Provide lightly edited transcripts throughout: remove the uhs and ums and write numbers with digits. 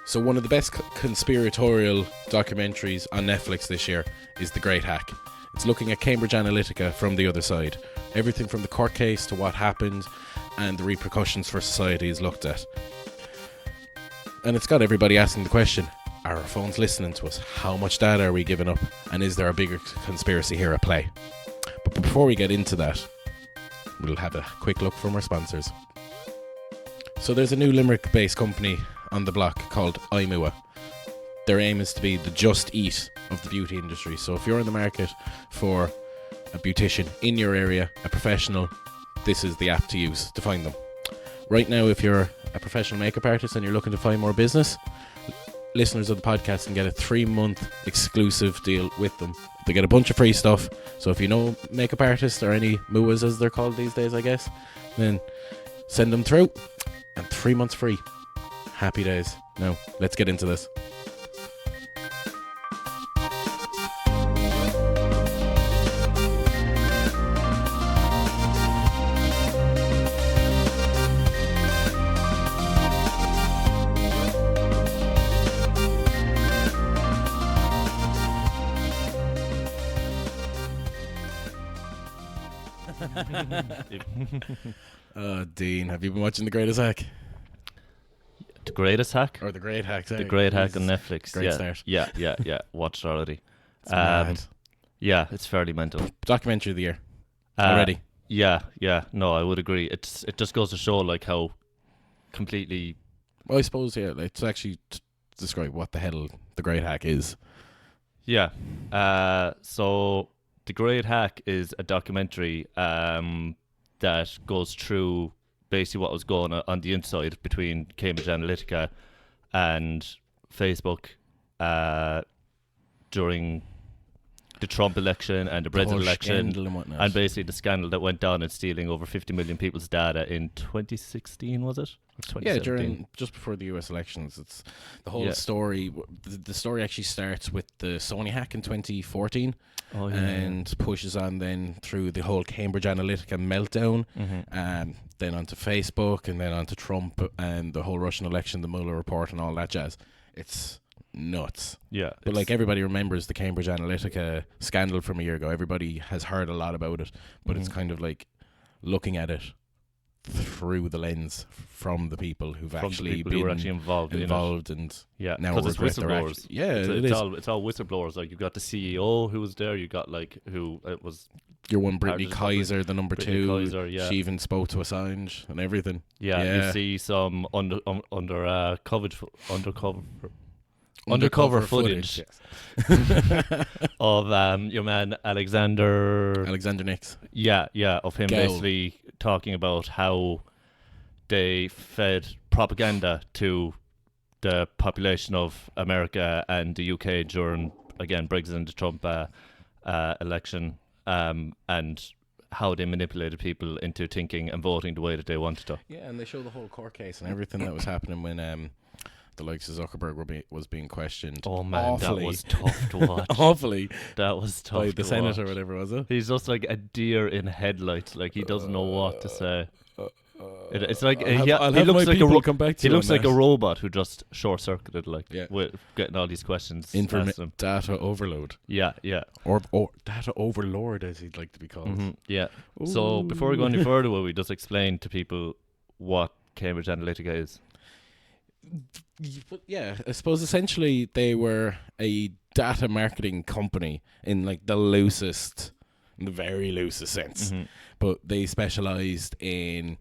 So one of the best conspiratorial documentaries on Netflix this year is The Great Hack. It's looking at Cambridge Analytica from the other side. Everything from the court case to what happened and the repercussions for society is looked at. And it's got everybody asking the question, are our phones listening to us? How much data are we giving up? And is there a bigger conspiracy here at play? But before we get into that, we'll have a quick look from our sponsors. So there's a new Limerick-based company on the block called iMua. Their aim is to be the Just Eat of the beauty industry. So if you're in the market for a beautician in your area, a professional, this is the app to use to find them. Right now, if you're a professional makeup artist and you're looking to find more business, listeners of the podcast can get a 3-month exclusive deal with them. They get a bunch of free stuff. So if you know makeup artists or any MUAs as they're called these days, I guess, then send them through and 3 months free. Happy days. Now, let's get into this. Dean, have you been watching The Greatest Hack? The Greatest Hack? Or The Great Hack, sorry. The Great Hack on Netflix. Great start. Yeah. Watched already. It's mad. Yeah, it's fairly mental. Documentary of the year. Already. Yeah. No, I would agree. It just goes to show like how completely... Well, I suppose, yeah, let's actually describe what the hell The Great Hack is. Yeah. So The Great Hack is a documentary that goes through basically what was going on the inside between Cambridge Analytica and Facebook during the Trump election and the Brexit election, and basically the scandal that went down in stealing over 50 million people's data in 2016, was it? Yeah, just before the US elections. It's the whole story. The story actually starts with the Sony hack in 2014 and pushes on then through the whole Cambridge Analytica meltdown, then onto Facebook, and then onto Trump and the whole Russian election, the Mueller report, and all that jazz. It's nuts. Yeah, but like everybody remembers the Cambridge Analytica scandal from a year ago. Everybody has heard a lot about it, but it's kind of like looking at it through the lens from the people who've actually been involved and now it's whistleblowers. It's all whistleblowers. Like, you've got the CEO who was there, you got like who it was your one Brittany Kaiser, the number Brittany 2 Kaiser, yeah. She even spoke to Assange and everything. You see some undercover footage yes. of your man Alexander Nix. Yeah, of him basically talking about how they fed propaganda to the population of America and the UK during, again, Brexit and the Trump election, and how they manipulated people into thinking and voting the way that they wanted to. Yeah, and they show the whole court case and everything that was happening when the likes of Zuckerberg was being questioned. Oh man, awfully. That was tough to watch. Awfully. That was tough by to the senator watch. or whatever, was it? He's just like a deer in headlights. Like, he doesn't know what to say. It's like he looks like he looks like a robot who just short circuited, like, with getting all these questions. Data overload. Yeah. Or data overlord, as he'd like to be called. Mm-hmm. Yeah. Ooh. So before we go any further, will we just explain to people what Cambridge Analytica is? Yeah, I suppose essentially they were a data marketing company in like the very loosest sense, but they specialized in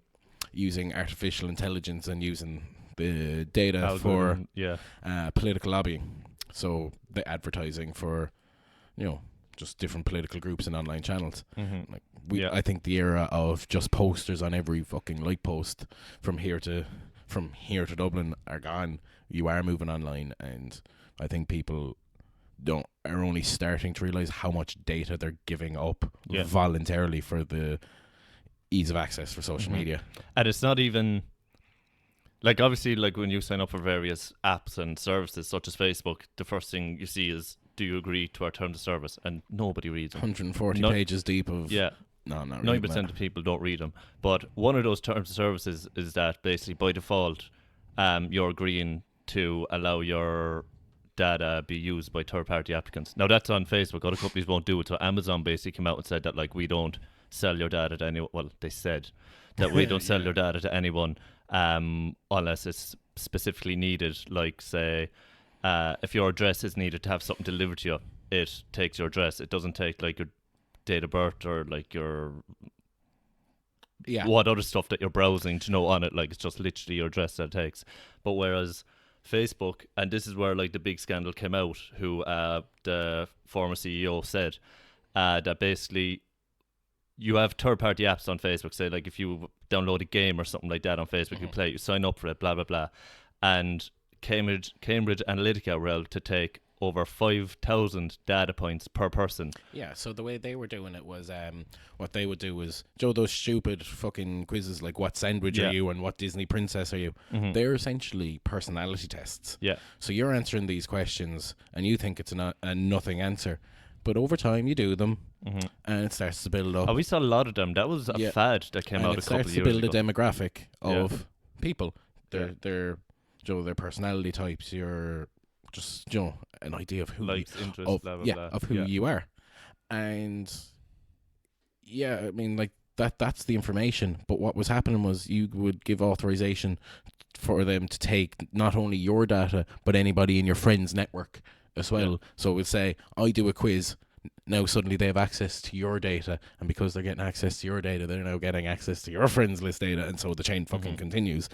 using artificial intelligence and using the data for political lobbying. So the advertising for, just different political groups and online channels. I think the era of just posters on every fucking like post from here to Dublin are gone. You are moving online, and I think people are only starting to realize how much data they're giving up voluntarily for the ease of access for social media. And it's not even like, obviously, like when you sign up for various apps and services such as Facebook, the first thing you see is, do you agree to our terms of service? And nobody reads them. 140 pages deep of No, not really. 90% of people don't read them. But one of those terms of services is that basically by default, you're agreeing to allow your data be used by third-party applicants. Now that's on Facebook. Other companies won't do it. So Amazon basically came out and said that like we don't sell your data to anyone. Well, they said that we don't sell your data to anyone unless it's specifically needed. Like say, if your address is needed to have something delivered to you, it takes your address. It doesn't take like your date of birth or like your what other stuff that you're browsing to know on it. Like it's just literally your address that it takes. But whereas Facebook, and this is where like the big scandal came out, who the former CEO said that basically you have third-party apps on Facebook. Say like if you download a game or something like that on Facebook, you play it, you sign up for it, blah blah blah, and Cambridge Analytica were able to take over 5,000 data points per person. Yeah, so the way they were doing it was, what they would do was, Joe, those stupid fucking quizzes like what sandwich are you and what Disney princess are you? They're essentially personality tests. Yeah. So you're answering these questions and you think it's a nothing answer. But over time you do them and it starts to build up. Oh, we saw a lot of them. That was a fad that came out a couple of years ago. It starts to build a demographic of people. Their Joe, their personality types, your just an idea of who likes, interests, blah blah blah. of who you are. And I mean like that's the information, but what was happening was you would give authorization for them to take not only your data but anybody in your friends network as well. So it would say, I do a quiz, now suddenly they have access to your data, and because they're getting access to your data, they're now getting access to your friends list data, and so the chain fucking continues.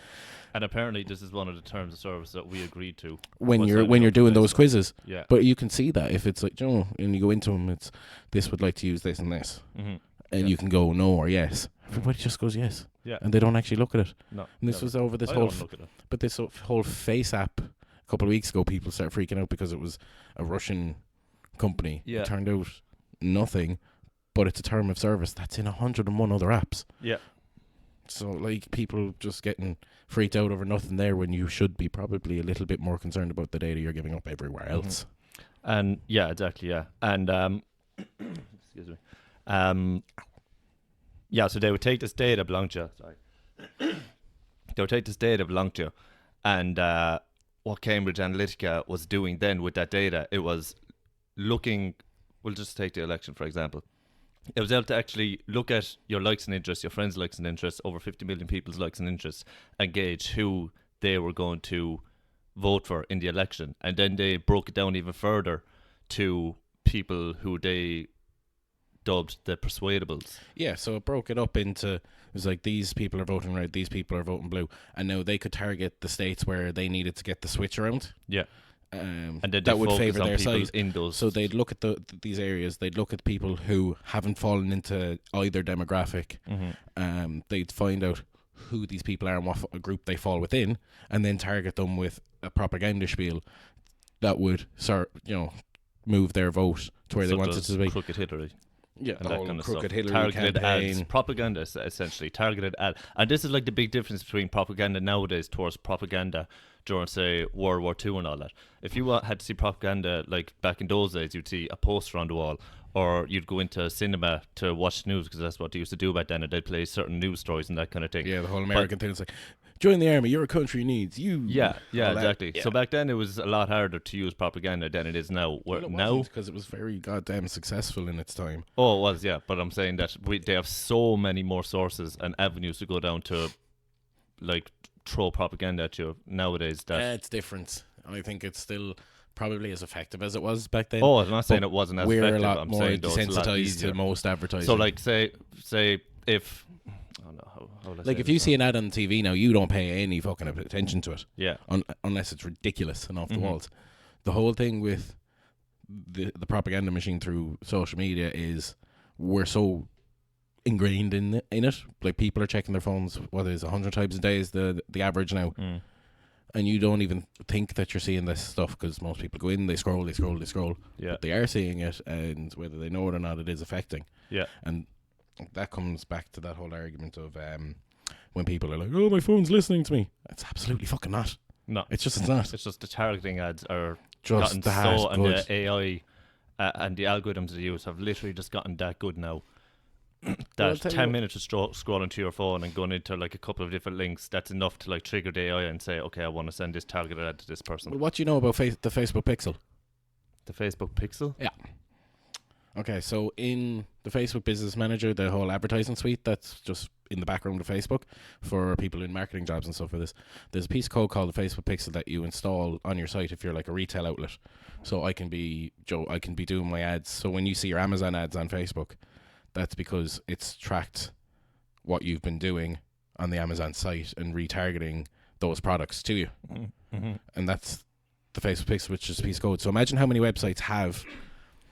And apparently this is one of the terms of service that we agreed to when you're doing those quizzes. Yeah. But you can see that if it's like, and you go into them, it's this would like to use this and this, and you can go no or yes. Everybody just goes yes. Yeah. And they don't actually look at it. No. And this was over this whole Face app a couple of weeks ago. People started freaking out because it was a Russian company. Yeah. It turned out nothing, but it's a term of service that's in 101 other apps. Yeah. So like people just getting freaked out over nothing there when you should be probably a little bit more concerned about the data you're giving up everywhere else. And exactly. And excuse me. So they would take this data belonged to you. Sorry. They would take this data belonged to you, and what Cambridge Analytica was doing then with that data, it was looking. We'll just take the election for example. It was able to actually look at your likes and interests, your friends' likes and interests, over 50 million people's likes and interests, and gauge who they were going to vote for in the election. And then they broke it down even further to people who they dubbed the persuadables. Yeah, so it broke it up into, it was like these people are voting red, these people are voting blue, and now they could target the states where they needed to get the switch around. Yeah. And then that would favour their side. In those. So they'd look at these areas, they'd look at people who haven't fallen into either demographic. They'd find out who these people are and what group they fall within, and then target them with a propaganda spiel that would move their vote to where they want it to be. Crooked Hillary. Yeah, and the that kind of crooked stuff. Hillary Targeted campaign. ads, propaganda essentially, targeted ad. And this is like the big difference between propaganda nowadays towards propaganda during, say, World War II and all that. If you had to see propaganda like back in those days, you'd see a poster on the wall, or you'd go into a cinema to watch news, because that's what they used to do back then, and they'd play certain news stories and that kind of thing. Yeah, the whole American thing. It's like, join the army, your country needs you. Yeah, exactly. Yeah. So back then it was a lot harder to use propaganda than it is now. Now, because it was very goddamn successful in its time. Oh, it was, yeah. But I'm saying that they have so many more sources and avenues to go down to, like, throw propaganda at you nowadays. That it's different. I think it's still probably as effective as it was back then. Oh, I'm not saying it wasn't as we're effective. a lot I'm more saying desensitized to most advertising. So, like, say if if you see an ad on TV now, you don't pay any fucking attention to it. Yeah. Unless it's ridiculous and off the walls. The whole thing with the propaganda machine through social media is we're so ingrained in it. Like, people are checking their phones, what is 100 times a day is the average now. And you don't even think that you're seeing this stuff, because most people go in, they scroll. Yeah. But they are seeing it, and whether they know it or not, it is affecting. Yeah. And that comes back to that whole argument of when people are like, oh, my phone's listening to me. It's absolutely fucking not. No. It's not. It's just the targeting ads are just gotten so, and the AI and the algorithms they use have literally just gotten that good now. that 10 minutes of scrolling to your phone and going into like a couple of different links, that's enough to like trigger the AI and say, okay, I want to send this targeted ad to this person. Well, what do you know about the Facebook Pixel? The Facebook Pixel? Yeah. Okay, so in the Facebook Business Manager, the whole advertising suite that's just in the background of Facebook for people in marketing jobs and stuff for this, there's a piece of code called the Facebook Pixel that you install on your site if you're like a retail outlet. So I can be doing my ads. So when you see your Amazon ads on Facebook, that's because it's tracked what you've been doing on the Amazon site and retargeting those products to you. Mm-hmm. And that's the Facebook Pixel, which is a piece of code. So imagine how many websites have.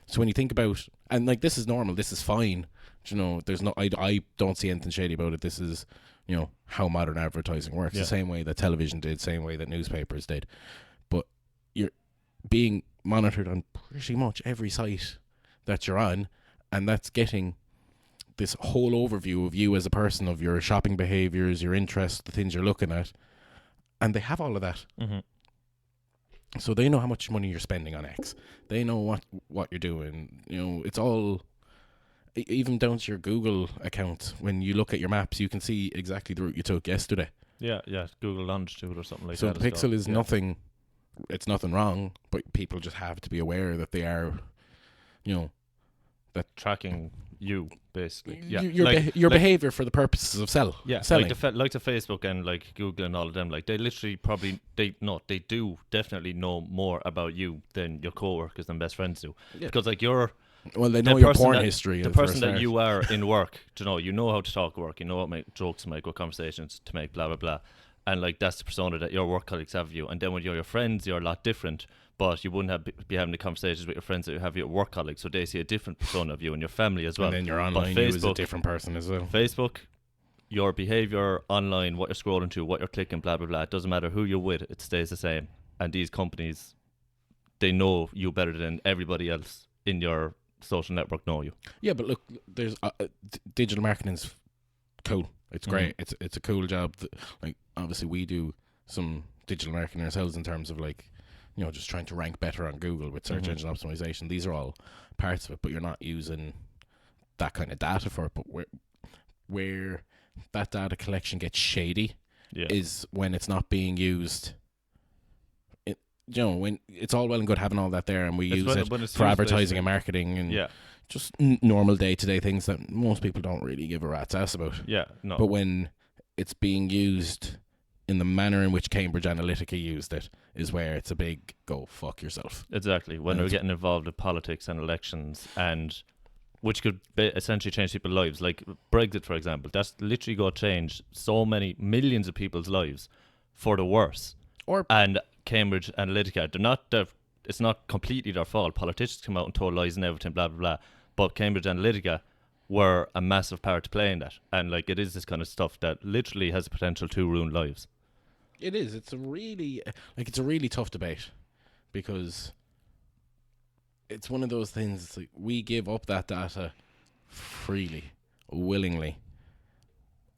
So when you think about, and like this is normal, this is fine. You know, there's no, I don't see anything shady about it. This is, you know, how modern advertising works. Yeah. The same way that television did, same way that newspapers did. But you're being monitored on pretty much every site that you're on, and that's getting this whole overview of you as a person, of your shopping behaviors, your interests, the things you're looking at, and they have all of that. Mm-hmm. So they know how much money you're spending on X. They know what you're doing. You know, it's all, even down to your Google account. When you look at your maps, you can see exactly the route you took yesterday. Yeah, Google Longitude or something like so that. So the Pixel is nothing, it's nothing wrong, but people just have to be aware that they are, you know, that tracking you basically. Yeah, your behavior for the purposes of selling. Like the Facebook and like Google and all of them, like they literally they do definitely know more about you than your coworkers and best friends do. Yeah. Because like they know your porn history. The person that you are in work, you know how to talk work, you know what make jokes to make, what conversations to make, blah blah blah, and like that's the persona that your work colleagues have of you. And then when you're your friends, you're a lot different. But you wouldn't be having the conversations with your friends that you have your work colleagues, so they see a different persona of you and your family as well. And then you're online, you is a different person as well. Facebook, your behaviour online, what you're scrolling to, what you're clicking, blah, blah, blah, it doesn't matter who you're with, it stays the same. And these companies, they know you better than everybody else in your social network know you. Yeah, but look, there's digital marketing's cool. It's great. It's a cool job. Like, obviously, we do some digital marketing ourselves in terms of like, you know, just trying to rank better on Google with search engine optimization. These are all parts of it, but you're not using that kind of data for it. But where that data collection gets shady is when it's not being used. When it's all well and good having all that there, and we use it for advertising and marketing and just normal day-to-day things that most people don't really give a rat's ass about. Yeah, no. But when it's being used in the manner in which Cambridge Analytica used it is where it's a big go fuck yourself. Exactly. When they're getting involved with politics and elections, and which could essentially change people's lives. Like Brexit, for example, that's literally going to change so many millions of people's lives for the worse. And Cambridge Analytica, it's not completely their fault. Politicians come out and told lies and everything, blah, blah, blah. But Cambridge Analytica were a massive part to play in that. And like it is this kind of stuff that literally has the potential to ruin lives. It is. It's a really tough debate because it's one of those things. It's like we give up that data freely, willingly,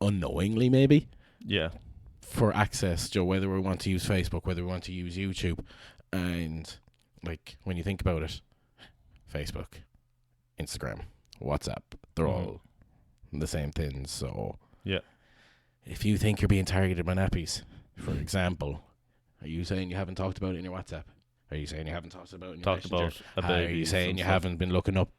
unknowingly, maybe. Yeah. For access, Joe. Whether we want to use Facebook, whether we want to use YouTube, and like when you think about it, Facebook, Instagram, WhatsApp, they're all the same things. So if you think you're being targeted by nappies, for example, are you saying you haven't talked about it in your WhatsApp? Are you saying you haven't talked about it in your Messenger? Are you saying you haven't been looking up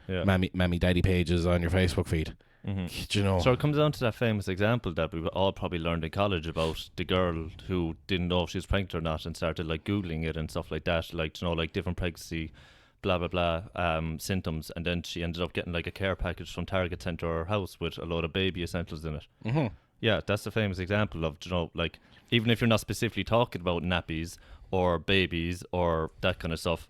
mammy daddy pages on your Facebook feed? Do you know? So it comes down to that famous example that we all probably learned in college about the girl who didn't know if she was pregnant or not and started like Googling it and stuff like that, like, you know, like different pregnancy blah blah blah symptoms, and then she ended up getting like a care package from Target sent to her house with a load of baby essentials in it. Yeah, that's the famous example of, you know, like even if you're not specifically talking about nappies or babies or that kind of stuff,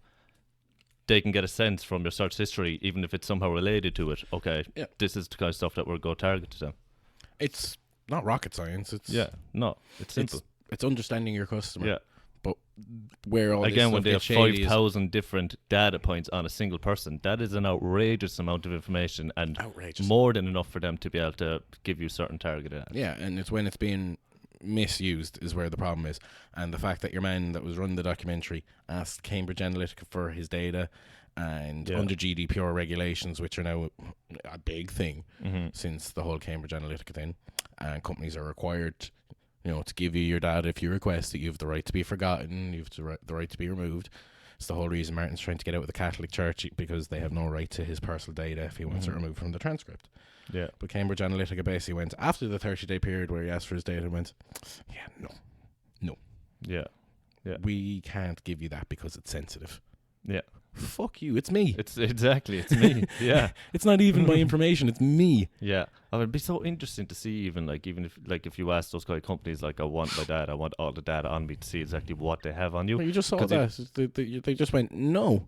they can get a sense from your search history, even if it's somehow related to it. Okay, this is the kind of stuff that we're going to target to them. It's not rocket science. It's it's simple. It's understanding your customer. Yeah. But where all again, this when they have 5,000 different data points on a single person, that is an outrageous amount of information, and more than enough for them to be able to give you certain targeted ads. Yeah, and it's when it's being misused is where the problem is. And the fact that your man that was running the documentary asked Cambridge Analytica for his data, And under GDPR regulations, which are now a big thing since the whole Cambridge Analytica thing, and companies are required, to give you your data if you request it. You have the right to be forgotten. You have the right to be removed. It's the whole reason Martin's trying to get out with the Catholic Church, because they have no right to his personal data if he wants it removed from the transcript. Yeah. But Cambridge Analytica basically went, after the 30-day period where he asked for his data, and went, no. Yeah. We can't give you that because it's sensitive. Yeah. Fuck you, it's me. It's me. Yeah. It's not even my information, it's me. Yeah. It would be so interesting to see even if you ask those kind of companies, like, I want my data, I want all the data on me, to see exactly what they have on you. Well, you just saw that. They just went, no,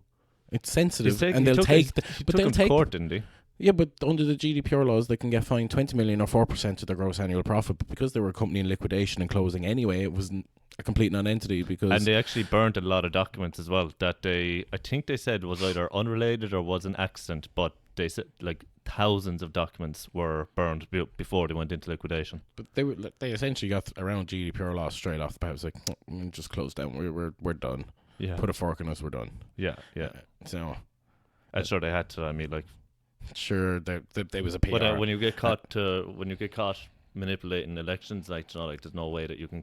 it's sensitive, and they'll take them to court, didn't they? Yeah, but under the GDPR laws, they can get fined 20 million or 4% of their gross annual profit. But because they were a company in liquidation and closing anyway, it was a complete non-entity. And they actually burnt a lot of documents as well that I think they said was either unrelated or was an accident. But they said like thousands of documents were burned before they went into liquidation. But they essentially got around GDPR laws straight off the bat. It was like, just close down. We're done. Yeah. Put a fork in us. We're done. Yeah. So I'm sure they had to. I mean, like. Sure, there was a PR. But when you get caught manipulating elections, like, there's no way that you can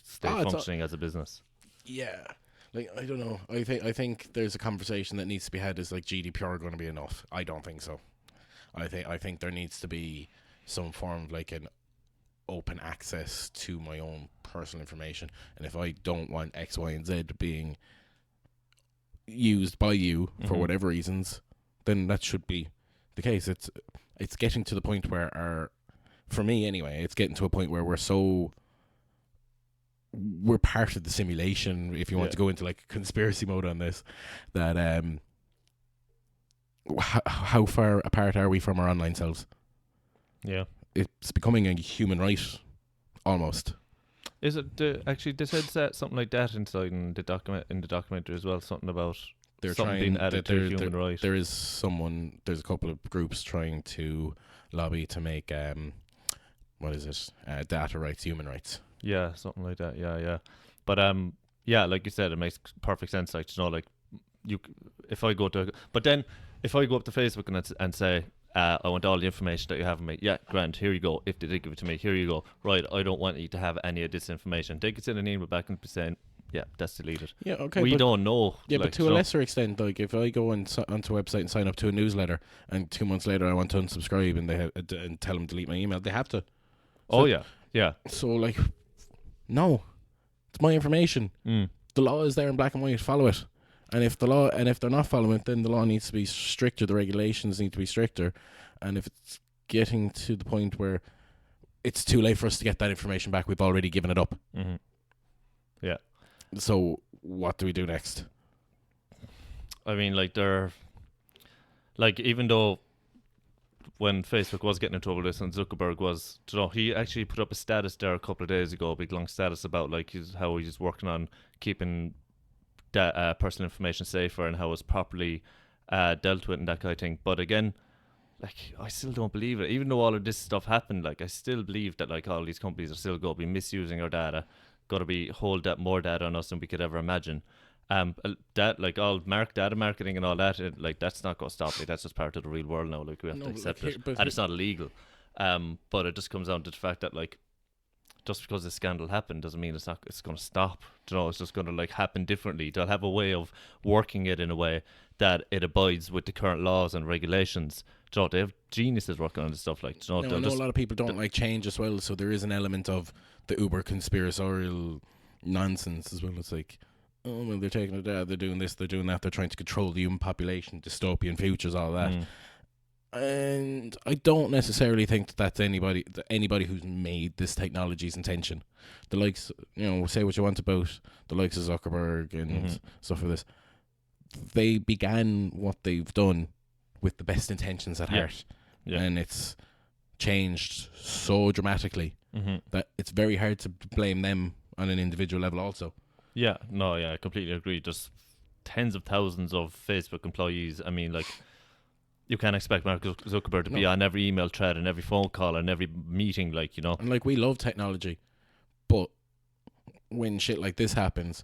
stay functioning as a business. Yeah, like, I don't know. I think there's a conversation that needs to be had. Is like GDPR going to be enough? I don't think so. I think there needs to be some form of like an open access to my own personal information, and if I don't want X, Y, and Z being used by you for whatever reasons, then that should be the case. It's getting to the point where for me anyway, it's getting to a point where we're part of the simulation, if you want to go into like conspiracy mode on this, that how far apart are we from our online selves? Yeah, it's becoming a human right almost. Is it actually? They said something like that inside in the documentary as well. Something about they're something trying being added to human right. There's a couple of groups trying to lobby to make data rights human rights. Yeah, something like that. Yeah. But like you said, it makes perfect sense. Like, like if I go up to Facebook and say, I want all the information that you have on me. Yeah, grand. Here you go. If they did give it to me, here you go. Right, I don't want you to have any of this information. They could send an email back and be saying, yeah, that's deleted. Yeah, okay. We don't know. Yeah, but to a lesser extent, like if I go onto a website and sign up to a newsletter, and 2 months later I want to unsubscribe and they have and tell them to delete my email, they have to. So, yeah. So like, no, it's my information. The law is there in black and white. Follow it. And if they're not following it, then the law needs to be stricter. The regulations need to be stricter. And if it's getting to the point where it's too late for us to get that information back, we've already given it up. Yeah. So what do we do next? I mean, like, even though when Facebook was getting in trouble with this, and Zuckerberg was, he actually put up a status there a couple of days ago, a big long status about like how he's working on keeping personal information safer and how it's properly dealt with and that kind of thing. But again, like, I still don't believe it. Even though all of this stuff happened, like, I still believe that like all these companies are still going to be misusing our data, got to be hold that more data on us than we could ever imagine. That like all data marketing and all that, like that's not going to stop. Like, that's just part of the real world now. Like, we have to accept it, and it's not illegal. But it just comes down to the fact that like, just because this scandal happened doesn't mean it's going to stop. It's just going to like happen differently. They'll have a way of working it in a way that it abides with the current laws and regulations. They have geniuses working on this stuff. Like, I know a lot of people don't like change as well, so there is an element of the uber conspiratorial nonsense as well. It's like, oh well, they're taking it out, they're doing this, they're doing that, they're trying to control the human population, dystopian futures, all that. And I don't necessarily think that that's anybody who's made this technology's intention. The likes, say what you want about the likes of Zuckerberg and stuff like this. They began what they've done with the best intentions at heart. Yeah. And it's changed so dramatically that it's very hard to blame them on an individual level also. Yeah, no, yeah, I completely agree. There's tens of thousands of Facebook employees. I mean, like, you can't expect Mark Zuckerberg to be on every email thread and every phone call and every meeting, like, And like, we love technology, but when shit like this happens,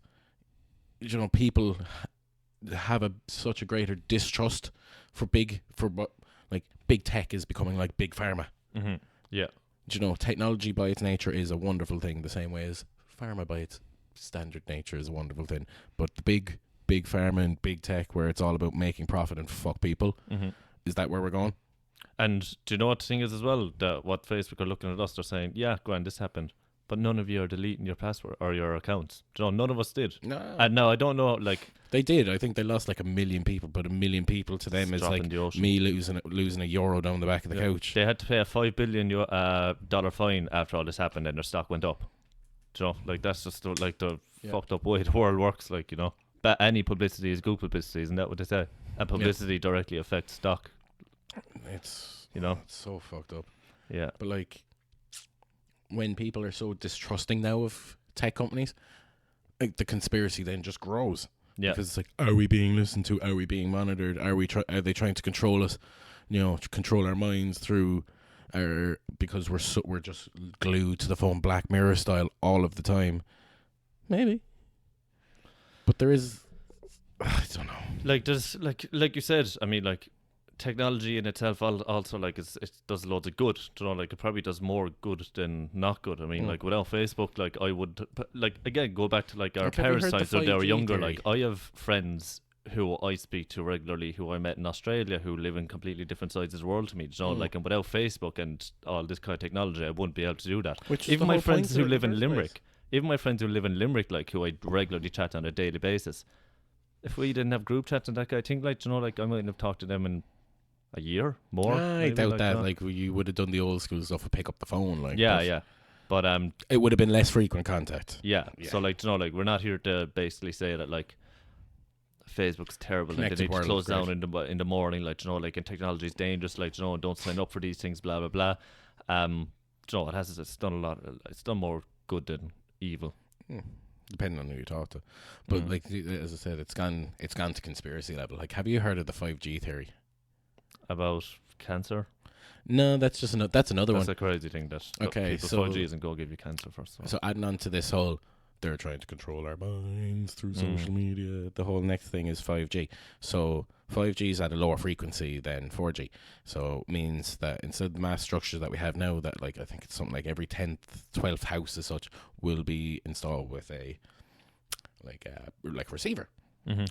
people have such a greater distrust for like big tech is becoming like big pharma. Mm-hmm. Yeah. Do you know, technology by its nature is a wonderful thing, the same way as pharma by its standard nature is a wonderful thing. But the big pharma and big tech, where it's all about making profit and fuck people, is that where we're going? And do you know what the thing is as well? That what Facebook are looking at us, they're saying, yeah, Grant, this happened, but none of you are deleting your password or your accounts. Do you know, none of us did. No. And now I don't know, like they did. I think they lost like 1 million people, but 1 million people to them is like me losing €1 down the back of the couch. They had to pay a $5 billion dollar fine after all this happened, and their stock went up. Do you know, like that's just like the fucked up way the world works. Like, you know, but any publicity is good publicity, isn't that what they say? And publicity directly affects stock. It's, you know, it's so fucked up. Yeah. But like, when people are so distrusting now of tech companies, like the conspiracy then just grows. Yeah. Because it's like, are we being listened to? Are we being monitored? Are they trying to control us? You know, to control our minds through our, because we're just glued to the phone, Black Mirror style all of the time. Maybe. But there is, I don't know. Like there's like you said, I mean, like technology in itself also like it does loads of good. You know, like it probably does more good than not good. I mean, like without Facebook, like I would, like again, go back to like our parents' times when they were younger. Like I have friends who I speak to regularly, who I met in Australia, who live in completely different sides of the world to me. You know, like, and without Facebook and all this kind of technology, I wouldn't be able to do that. Even my friends who live in Limerick, like who I regularly chat on a daily basis. If we didn't have group chats and that kind of thing, like, you know, like I mightn't have talked to them in a year more. I doubt like that. Like you would have done the old school stuff and pick up the phone. Like yeah. But it would have been less frequent contact. Yeah. So like, you know, like we're not here to basically say that like Facebook's terrible and they need to close down in the morning. Like, you know, like, and technology is dangerous. Like, you know, don't sign up for these things. Blah blah blah. You know, it's done a lot. It's done more good than evil. Depending on who you talk to. But like, as I said, it's gone to conspiracy level. Like, have you heard of the 5G theory about cancer? No, that's just that's another one. That's a crazy thing. That people 5G isn't going to give you cancer first. So adding on to this whole, they're trying to control our minds through social media. The whole next thing is 5G. So 5G is at a lower frequency than 4G. So it means that instead of the mass structure that we have now, that like I think it's something like every 10th, 12th house as such will be installed with a receiver.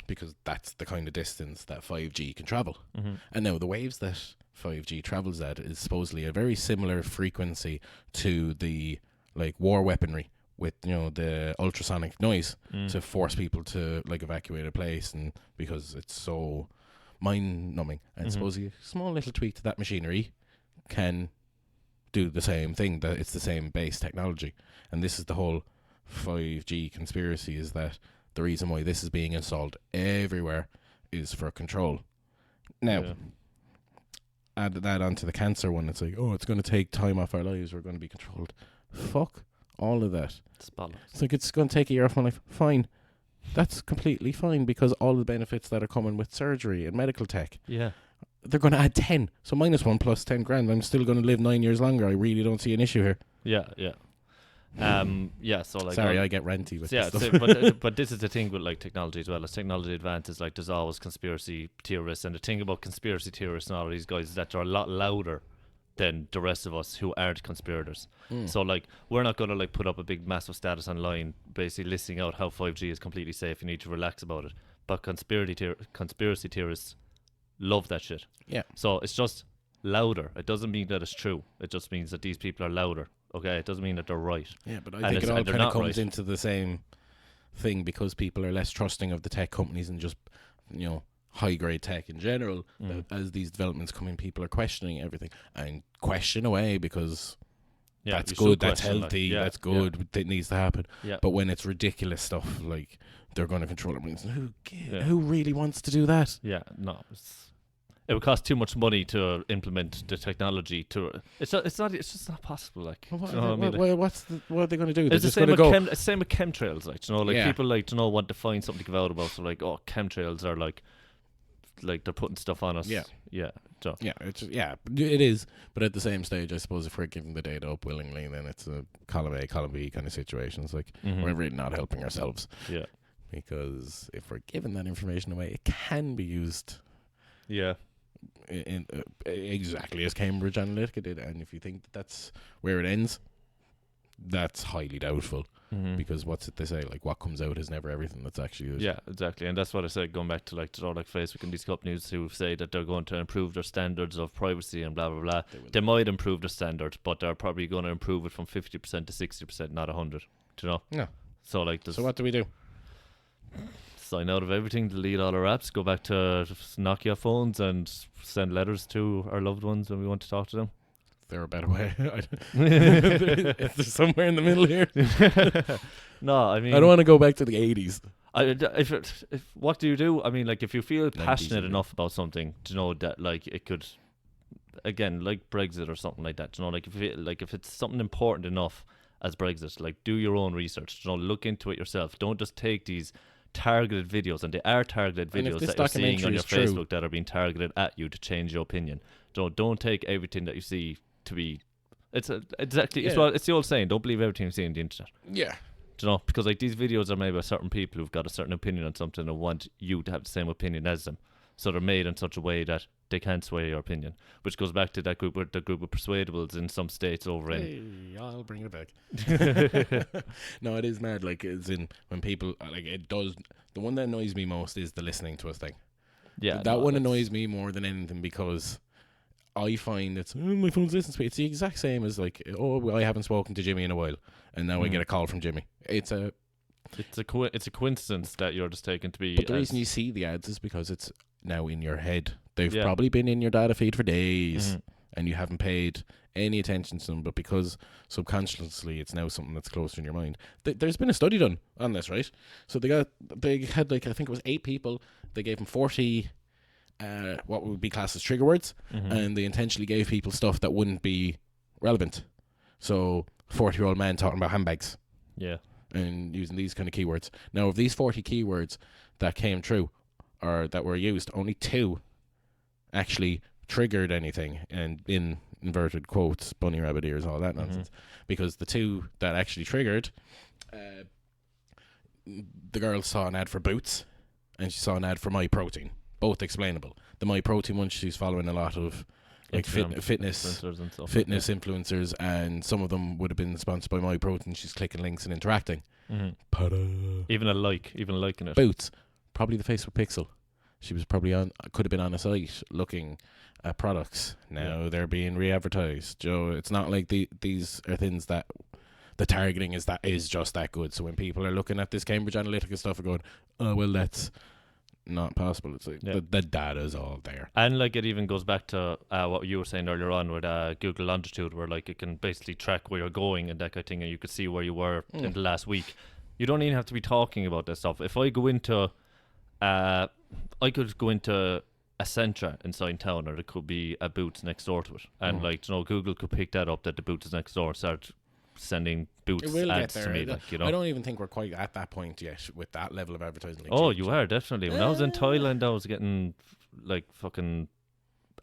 Because that's the kind of distance that 5G can travel. And now the waves that 5G travels at is supposedly a very similar frequency to the like war weaponry, with, you know, the ultrasonic noise to force people to like evacuate a place, and because it's so mind numbing. And supposedly a small little tweak to that machinery can do the same thing, that it's the same base technology. And this is the whole 5G conspiracy, is that the reason why this is being installed everywhere is for control. Now, add that onto the cancer one. It's like, oh, it's going to take time off our lives. We're going to be controlled. Fuck all of that. It's like, it's going to take a year off my life. Fine. That's completely fine, because all the benefits that are coming with surgery and medical tech, they're going to add 10. So -1 plus 10 grand. I'm still going to live 9 years longer. I really don't see an issue here. So like, sorry, I get ranty with this stuff. But this is the thing with like technology as well. As technology advances, like there's always conspiracy theorists, and the thing about conspiracy theorists and all of these guys is that they're a lot louder than the rest of us who aren't conspirators. So like, we're not going to like put up a big massive status online basically listing out how 5G is completely safe. You need to relax about it. But conspiracy theorists love that shit. Yeah. So it's just louder. It doesn't mean that it's true. It just means that these people are louder. Okay, it doesn't mean that they're right. Yeah, but I think it all kind of comes into the same thing, because people are less trusting of the tech companies and just, you know, high-grade tech in general. As these developments come in, people are questioning everything, and question away, because that's good, that's healthy, that's good, that needs to happen. But when it's ridiculous stuff, like they're going to control it, who really wants to do that? It would cost too much money to implement the technology. It's just not possible. Like, what are they going to do? It's the same with same with chemtrails. Like, you know, like people like, you know, want to find something to give out about. So like, oh, chemtrails are like they're putting stuff on us. It is. But at the same stage, I suppose if we're giving the data up willingly, then it's a column A, column B kind of situation. It's like we're really not helping ourselves. because if we're giving that information away, it can be used Yeah. in exactly as Cambridge Analytica did. And if you think that that's where it ends, that's highly doubtful. Because what's it they say? Like, what comes out is never everything that's actually used. Yeah, exactly. And that's what I said, going back to like Facebook and these companies who say that they're going to improve their standards of privacy and blah, blah, blah. They might improve the standard, but they're probably going to improve it from 50% to 60%, not 100. Do you know? Yeah. So like, So what do we do? Sign out of everything, delete all our apps, go back to Nokia phones and send letters to our loved ones when we want to talk to them. There a better way? Is there somewhere in the middle here? No, I mean, I don't want to go back to the 80s. If what do you do? I mean, like, if you feel 90s, passionate maybe. enough about something to know that, like, it could, again, like Brexit or something like that. You know, like if it's something important enough as Brexit, like, do your own research. You know, look into it yourself. Don't just take these targeted videos, and they are targeted And if videos this that you're seeing on documentary your is true- Facebook that are being targeted at you to change your opinion. Don't take everything that you see to be. It's exactly. Yeah. It's the old saying. Don't believe everything you see on the internet. Yeah. Do you know? Because like these videos are made by certain people who've got a certain opinion on something and want you to have the same opinion as them. So they're made in such a way that they can't sway your opinion. Which goes back to that group, the group of persuadables in some states over in. Hey, I'll bring it back. No, it is mad. Like, it's in when people like it does. The one that annoys me most is the listening to us thing. Yeah, That one annoys me more than anything because I find it's my phone's listening to me. It's the exact same as like, oh, well, I haven't spoken to Jimmy in a while, and now I get a call from Jimmy. It's a coincidence that you're just taken to be. But the reason you see the ads is because it's now in your head. They've Yeah. probably been in your data feed for days, and you haven't paid any attention to them. But because subconsciously it's now something that's closer in your mind. There's been a study done on this, right? So they had like, I think it was 8 people. They gave them 40 what would be classed as trigger words, and they intentionally gave people stuff that wouldn't be relevant. So 40-year-old man talking about handbags. Yeah. And using these kind of keywords. Now, of these 40 keywords that came true or that were used, only 2 actually triggered anything, and in inverted quotes, bunny rabbit ears, all that nonsense. Because the 2 that actually triggered, the girl saw an ad for Boots and she saw an ad for My Protein. Both explainable. The My Protein one, she's following a lot of like fitness influencers and stuff. influencers, and some of them would have been sponsored by My Protein. She's clicking links and interacting. Even liking it. Boots, probably the Facebook pixel. She was probably could have been on a site looking at products. Now they're being re-advertised. Joe, it's not like these are things that the targeting is just that good. So when people are looking at this Cambridge Analytica stuff and going, oh well, that's not possible. It's like the data's all there. And like it even goes back to what you were saying earlier on with Google Longitude, where like it can basically track where you're going and that kind of thing, and you could see where you were in the last week. You don't even have to be talking about this stuff. If I go into I could go into a Centra inside town, or there could be a Boots next door to it, and like, you know, Google could pick that up that the Boots is next door, start sending Boots ads to me, like, you know. I don't even think we're quite at that point yet with that level of advertising. Like, oh, you are definitely. When I was in Thailand, I was getting like fucking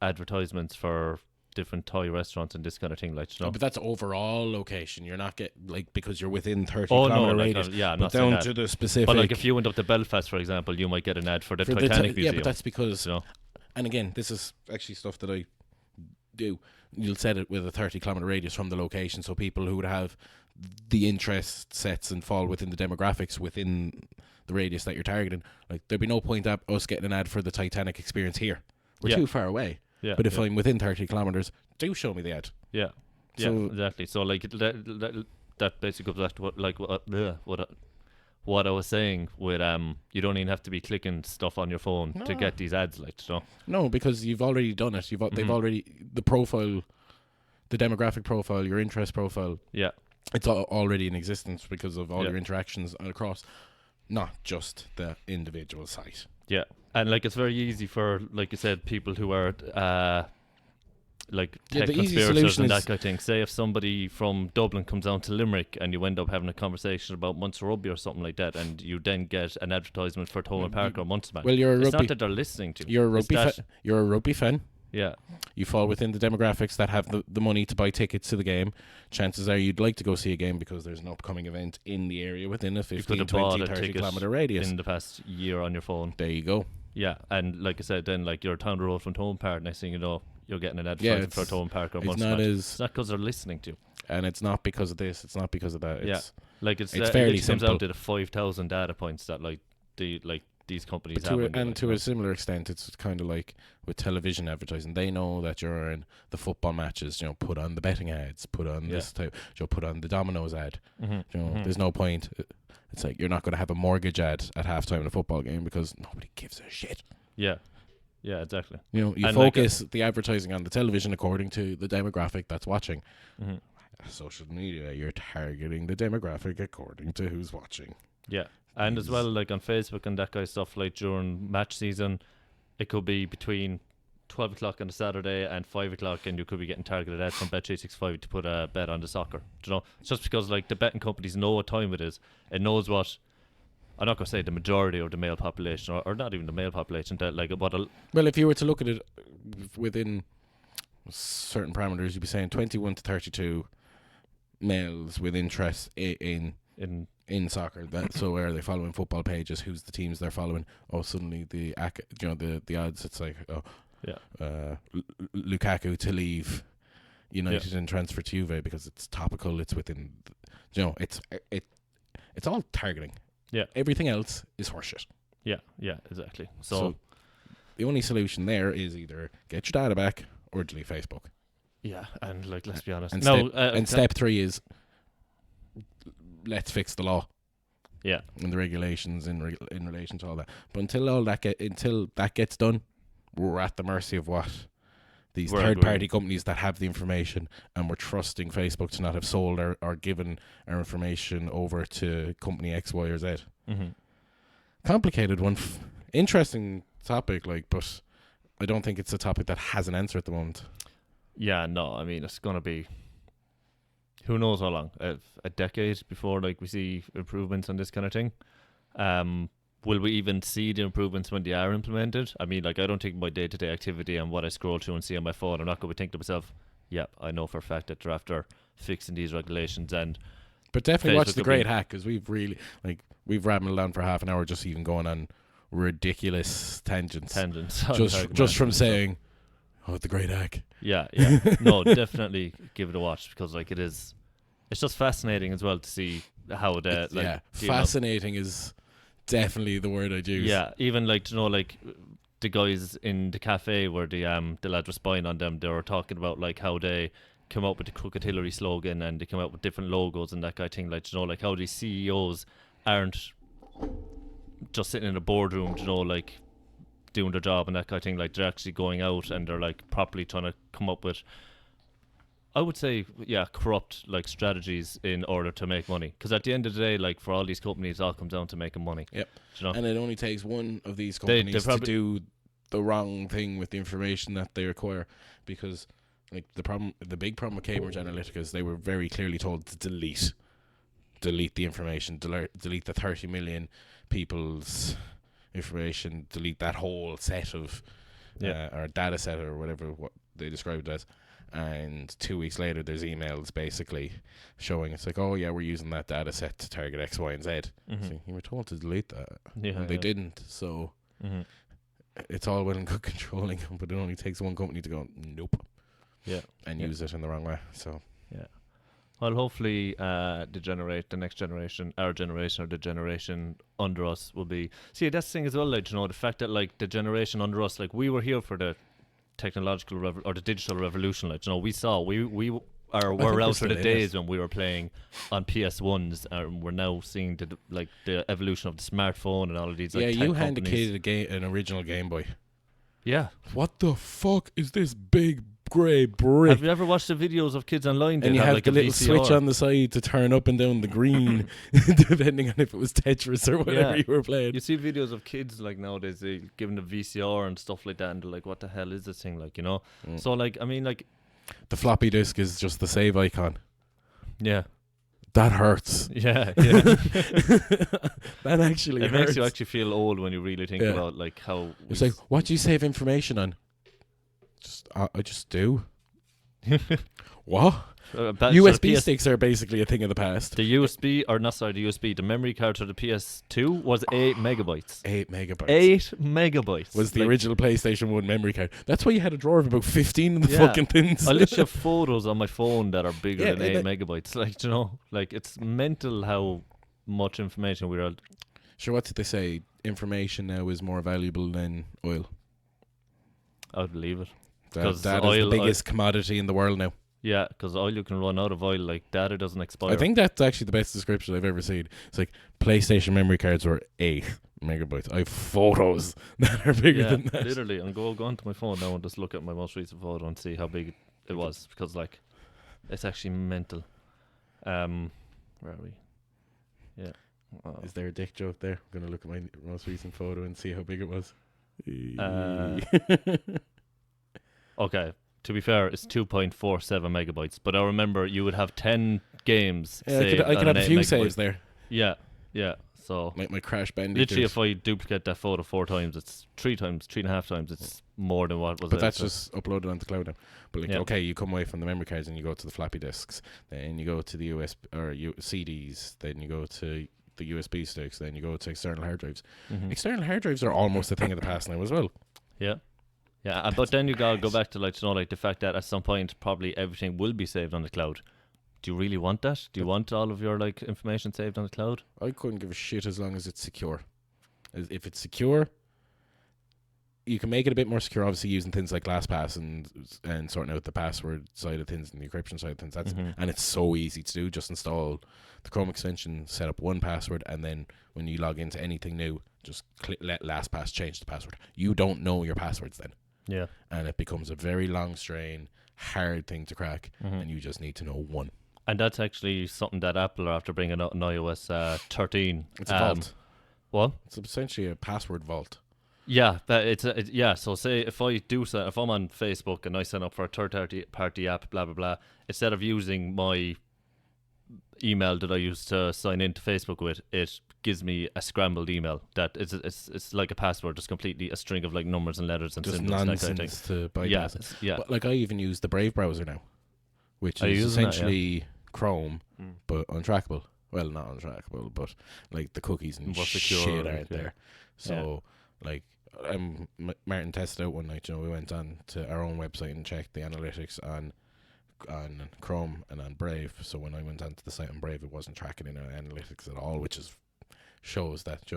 advertisements for different Thai restaurants and this kind of thing, like, you know. But that's overall location. You're not getting like because you're within 30 Oh no, kilometer like, radius. I'm but not saying down that. to the specific. But like, if you went up to Belfast, for example, you might get an ad for the Titanic Museum. Yeah, but that's because, you know? And again, this is actually stuff that I do. You'll set it with a 30 kilometer radius from the location, so people who would have the interest sets and fall within the demographics within the radius that you're targeting, like there'd be no point at us getting an ad for the Titanic experience here. We're too far away. Yeah, but if I'm within 30 kilometers, do show me the ad. Yeah, so, exactly. So like that basically goes back to what I was saying with you don't even have to be clicking stuff on your phone to get these ads, like, you know. No, because you've already done it. They've already the profile, the demographic profile, your interest profile. Yeah, it's already in existence because of all your interactions across, not just the individual site. Yeah, and like it's very easy for, like you said, people who are like tech conspirators and that kind of thing. Say if somebody from Dublin comes down to Limerick and you end up having a conversation about Munster Rugby or something like that, and you then get an advertisement for Thomond Park or Munster Bank. Well, it's not that they're listening to. You're a rugby fan. Yeah. You fall within the demographics that have the money to buy tickets to the game. Chances are you'd like to go see a game because there's an upcoming event in the area within a 15, 20, 30 kilometre radius. In the past year on your phone. There you go. Yeah, and like I said, then like you're down the road from Tone Park, next thing you know, you're getting an advertisement for Tone Park or Munster. It's not because they're listening to you. And it's not because of this, it's not because of that. It's fairly simple. It comes out to the 5,000 data points that these companies have. And to a similar extent, it's kind of like with television advertising. They know that you're in the football matches, put on the betting ads, put on this type, put on the Domino's ad. There's no point. It's like you're not going to have a mortgage ad at halftime in a football game because nobody gives a shit. Yeah. Yeah, exactly. You focus the advertising on the television according to the demographic that's watching. Social media, you're targeting the demographic according to who's watching. Yeah. And as well, like on Facebook and that kind of stuff, like during match season, it could be between 12 o'clock on a Saturday and 5 o'clock, and you could be getting targeted ads from Bet365 to put a bet on the soccer. It's just because like the betting companies know what time it is. It knows what, I'm not going to say the majority of the male population, or not even the male population, that like well, if you were to look at it within certain parameters, you'd be saying 21 to 32 males with interest in soccer. So where are they following football pages? Who's the teams they're following? Oh, suddenly the odds. It's like Lukaku to leave United and transfer to Juve because it's topical. It's within. It's all targeting. Yeah. Everything else is horseshit. Yeah. Yeah. Exactly. So the only solution there is either get your data back or delete Facebook. Yeah, and like let's be honest. And step 3 is let's fix the law. Yeah, and the regulations in relation to all that. But until that gets done, we're at the mercy of what these third-party companies that have the information, and we're trusting Facebook to not have sold or given our information over to company X, Y, or Z. Complicated one, interesting topic, but I don't think it's a topic that has an answer at the moment. Yeah, no, I mean, it's going to be, who knows how long, a decade before we see improvements on this kind of thing. Will we even see the improvements when they are implemented? I mean, I don't think my day-to-day activity and what I scroll through and see on my phone, I'm not going to think to myself, yeah, I know for a fact that they're after fixing these regulations. But definitely watch The Great Hack, because we've really, we've rambled on for half an hour just even going on ridiculous tangents. Just from saying, The Great Hack. Yeah. No, definitely give it a watch, because it's just fascinating as well to see how fascinating is definitely the word I'd use. Yeah, even the guys in the cafe where the lad was spying on them, they were talking about how they come up with the Crooked Hillary slogan, and they come out with different logos and that kind of thing. How these CEOs aren't just sitting in a boardroom, doing their job and that kind of thing. They're actually going out and they're properly trying to come up with, I would say, corrupt strategies in order to make money. Because at the end of the day, for all these companies, it all comes down to making money. Yep. And it only takes one of these companies to do the wrong thing with the information that they acquire. Because the big problem with Cambridge Analytica is they were very clearly told to delete the information, delete the 30 million people's information, delete that whole set of or data set or whatever what they described it as. And 2 weeks later there's emails basically showing it's we're using that data set to target X, Y, and Z. So you were told to delete that, and they didn't. So it's all well and good controlling them, but it only takes one company to go nope, and use it in the wrong way. So well, hopefully the next generation, our generation or the generation under us will be. See, that's the thing as well, the fact that the generation under us, we were here for the technological or the digital revolution. We saw we're out for the days when we were playing on PS1s, and we're now seeing the evolution of the smartphone and all of these. You hand a kid an original Game Boy. Yeah. What the fuck is this big grey brick? Have you ever watched the videos of kids online? And you have the little switch on the side to turn up and down the green, depending on if it was Tetris or whatever you were playing. You see videos of kids nowadays, they giving the VCR and stuff like that, and they're like, "What the hell is this thing?" So I mean, the floppy disk is just the save icon. Yeah. That hurts. Yeah. That actually hurts. It makes you actually feel old when you really think about how... It's what do you save information on? I just do. What? Back USB to the sticks are basically a thing of the past. The USB, or not sorry, the USB, the memory card for the PS2 was 8 megabytes. 8 megabytes. 8 megabytes. Was the Like, original PlayStation 1 memory card. That's why you had a drawer of about 15 of the Yeah. fucking things. I literally have photos on my phone that are bigger Yeah, than 8 megabytes. Like, you know, like it's mental how much information we're. Sure, what did they say? Information now is more valuable than oil. I would believe it. That 'Cause is the oil- biggest commodity in the world now. Yeah, because oil you can run out of oil. Like data doesn't expire. I think that's actually the best description I've ever seen. It's like PlayStation memory cards were 8 megabytes. I have photos that are bigger yeah, than that. literally. And go onto my phone now and just look at my most recent photo and see how big it was, because like it's actually mental. Where are we? Yeah. Is there a dick joke there? I'm going to look at my most recent photo and see how big it was. Okay. To be fair, it's 2.47 megabytes. But I remember you would have 10 games. Yeah, saved I could on have a an few 8 saves megabyte. there. Yeah, yeah. So Like my Crash Bandicoot. literally, if I duplicate that photo 4 times, it's 3.5 times. It's more than what was. But it, that's so- just uploaded onto cloud now. But like, Yeah. okay, you come away from the memory cards and you go to the floppy disks, then you go to the USB or CDs, then you go to the USB sticks, then you go to external hard drives. Mhm. External hard drives are almost a thing of the past now as well. Yeah. Yeah, but then you gotta go back to like, you know, like the fact that at some point probably everything will be saved on the cloud. Do you really want that? Do you want all of your like information saved on the cloud? I couldn't give a shit as long as it's secure. If it's secure, you can make it a bit more secure, obviously using things like LastPass and sorting out the password side of things and the encryption side of things. And it's so easy to do. Just install the Chrome extension, set up one password, and then when you log into anything new, just let LastPass change the password. You don't know your passwords then. Yeah. And it becomes a very long strain, hard thing to crack, and you just need to know one. And that's actually something that Apple are after bringing out in iOS 13. It's a vault. What? It's essentially a password vault. Yeah, but yeah. So say if if I'm on Facebook and I sign up for a third-party app, blah blah blah, instead of using my email that I used to sign into Facebook with, it gives me a scrambled email that it's like a password, just completely a string of like numbers and letters and Just symbols, that kind of nonsense thing. to bypass it. Yeah. But like I even use the Brave browser now, which Are you is using that, essentially Chrome, but untrackable. Well, not untrackable, but like the cookies and More secure, shit like, aren't there. So like Martin tested out one night. You know, we went on to our own website and checked the analytics on Chrome and on Brave. So when I went onto the site on Brave, it wasn't tracking in our analytics at all, which is shows that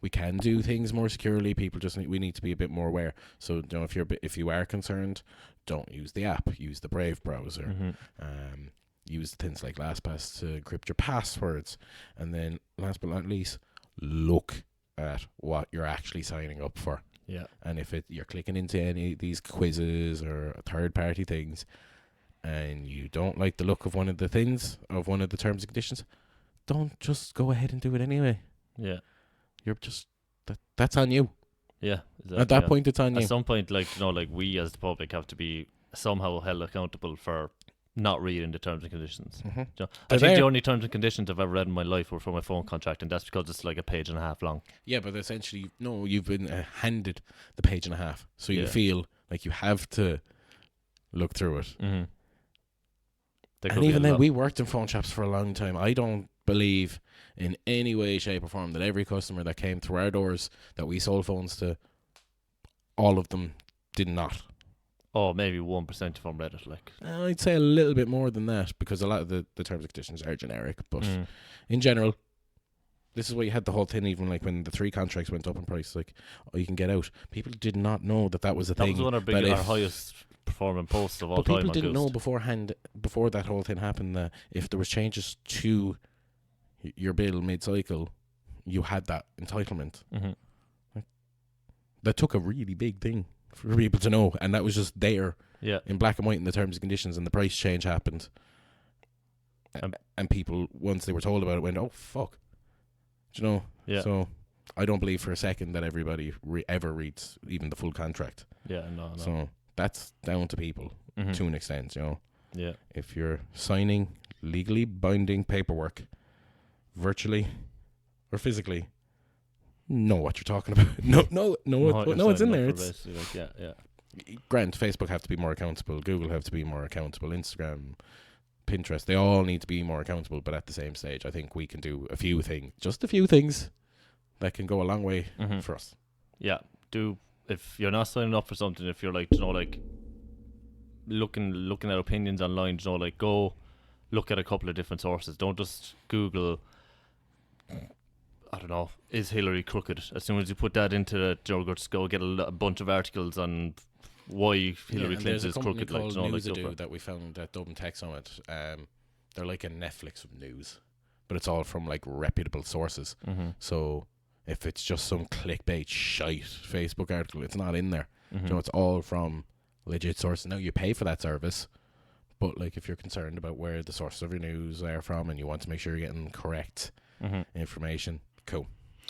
we can do things more securely. People just we need to be a bit more aware. So if you are concerned, don't use the app. Use the Brave browser. Use things like LastPass to encrypt your passwords, and then last but not least, look at what you're actually signing up for. Yeah. And if you're clicking into any of these quizzes or third-party things, and you don't like the look of one of the things of one of the terms and conditions, don't just go ahead and do it anyway. Yeah. You're just that's on you. Yeah. At that point, it's on you. At some point, like, you know, like we as the public have to be somehow held accountable for not reading the terms and conditions. You know, I think the only terms and conditions I've ever read in my life were for my phone contract, and that's because it's like a page and a half long. Yeah, but essentially, no, you've been handed the page and a half, so you feel like you have to look through it. And even then, we worked in phone shops for a long time. I don't believe in any way, shape, or form that every customer that came through our doors that we sold phones to, all of them did not. Oh, maybe 1% if I'm read it. Like, I'd say a little bit more than that, because a lot of the terms and conditions are generic. But in general, this is why you had the whole thing, even like when the 3 contracts went up in price, like, oh, you can get out. People did not know that was a thing. That was one of our highest performing posts of all time. But people didn't know Goosed. beforehand, before that whole thing happened, that if there was changes to your bill mid-cycle, you had that entitlement. That took a really big thing for people to know, and that was just there in black and white in the terms and conditions, and the price change happened. And people, once they were told about it, went, oh, fuck. Do you know? Yeah. So I don't believe for a second that everybody ever reads even the full contract. Yeah, no. So that's down to people to an extent, you know. Yeah. If you're signing legally binding paperwork, virtually or physically, know what you're talking about. No, it's in there. It's like, yeah. Grant, Facebook have to be more accountable. Google have to be more accountable. Instagram, Pinterest, they all need to be more accountable. But at the same stage, I think we can do just a few things that can go a long way for us. Yeah. If you're not signing up for something, if you're like, you know, like looking at opinions online, you know, like go look at a couple of different sources. Don't just Google, I don't know, is Hillary crooked? As soon as you put that into the, you know, just go get a bunch of articles on why Hillary Clinton is crooked. Like, you know, like that we found at Dublin Tech Summit. They're like a Netflix of news, but it's all from like reputable sources. So if it's just some clickbait shite Facebook article, it's not in there. You know, it's all from legit sources. Now you pay for that service, but like if you're concerned about where the sources of your news are from and you want to make sure you're getting correct information, cool.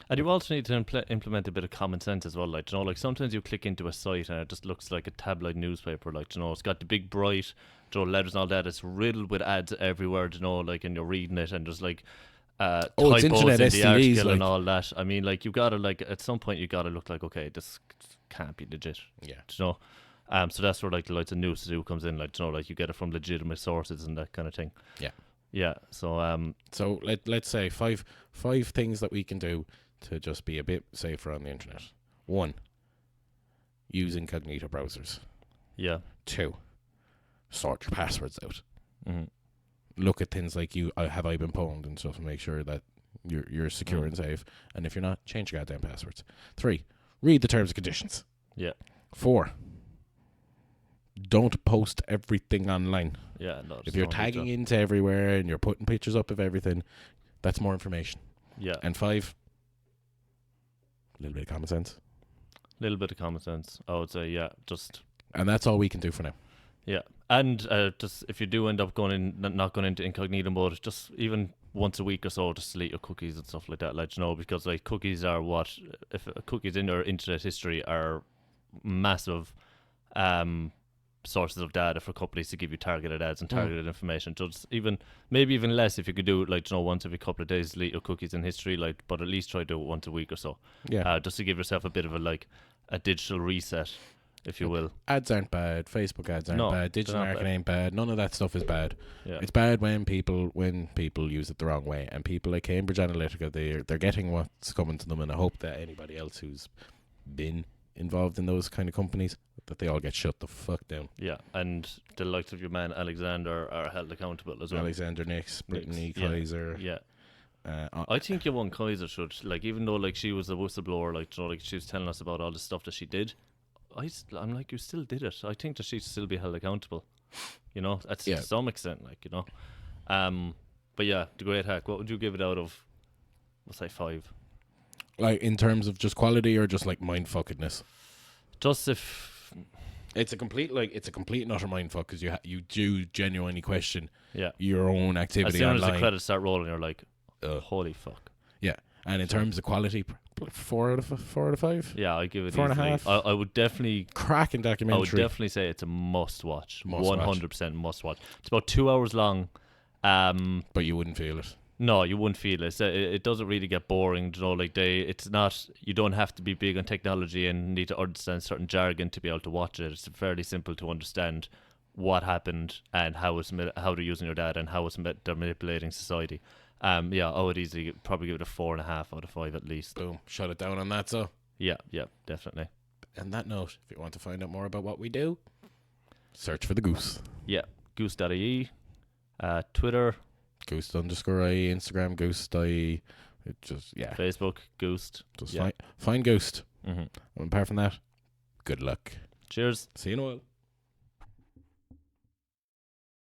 And you also need to implement a bit of common sense as well. Like, you know, like sometimes you click into a site and it just looks like a tabloid newspaper. Like, you know, it's got the big bright, you know, letters and all that. It's riddled with ads everywhere, you know, like, and you're reading it and there's like typos in internet the STDs, article like, and all that. I mean, like, you gotta, like, at some point you gotta look like, okay, this can't be legit. Yeah. You know? So that's where like the likes of News to Do comes in, like, you know, like you get it from legitimate sources and that kind of thing. Yeah. Yeah. So so let's say five things that we can do to just be a bit safer on the internet. 1, use incognito browsers. Yeah. 2, sort your passwords out. Look at things like have I been pwned and stuff and make sure that you're secure and safe. And if you're not, change your goddamn passwords. 3, read the terms and conditions. Yeah. 4, don't post everything online. Yeah. No, if you're tagging into everywhere and you're putting pictures up of everything, that's more information. Yeah. And 5, a little bit of common sense. Little bit of common sense, I would say. Yeah. And that's all we can do for now. Yeah. And just if you do end up not going into incognito mode, just even once a week or so, just delete your cookies and stuff like that. Like, you know, because like cookies are cookies in your internet history are massive sources of data for companies to give you targeted ads and targeted information. So just maybe even less if you could do it, like, you know, once every couple of days, delete your cookies in history, like, but at least try to do it once a week or so. Yeah. Just to give yourself a bit of a digital reset, if you will. Ads aren't bad. Facebook ads aren't bad. Digital marketing ain't bad. None of that stuff is bad. Yeah. It's bad when people use it the wrong way. And people like Cambridge Analytica, they're getting what's coming to them. And I hope that anybody else who's been involved in those kind of companies, that they all get shut the fuck down. Yeah, and the likes of your man Alexander are held accountable as well. Alexander Nix, Brittany Kaiser. Yeah. I think your one Kaiser should, like, even though like she was a whistleblower, like, you know, like she was telling us about all the stuff that she did, I'm like, you still did it. I think that she should still be held accountable, you know, to some extent, like, you know. But yeah, the great hack, what would you give it out of, let's say 5? Like, in terms of just quality or just like mindfuckedness? Just if it's a complete and utter mindfuck, because you do genuinely question Yeah. your own activity As soon online. as the credits start rolling, you're like, holy fuck. Yeah. And in terms of quality, 4 out of 5. Yeah, I give it 4.5. I would definitely Cracking documentary. I would definitely say it's a must watch. Must watch. 100% must watch. It's about 2 hours long. But you wouldn't feel it. No, you wouldn't feel it. It doesn't really get boring, you know, like it's not, you don't have to be big on technology and need to understand certain jargon to be able to watch it. It's fairly simple to understand what happened and how they're using your data and how they're manipulating society. Yeah, I would easily probably give it a 4.5 out of 5 at least. Boom. Shut it down on that, so. Yeah, definitely. And that note, if you want to find out more about what we do, search for the Goose. Yeah, Goosed.ie, Twitter, Goosed_ie, Instagram, Goosed.ie. Facebook, Goosed. Just find Goosed. And apart from that, good luck. Cheers. See you in a while.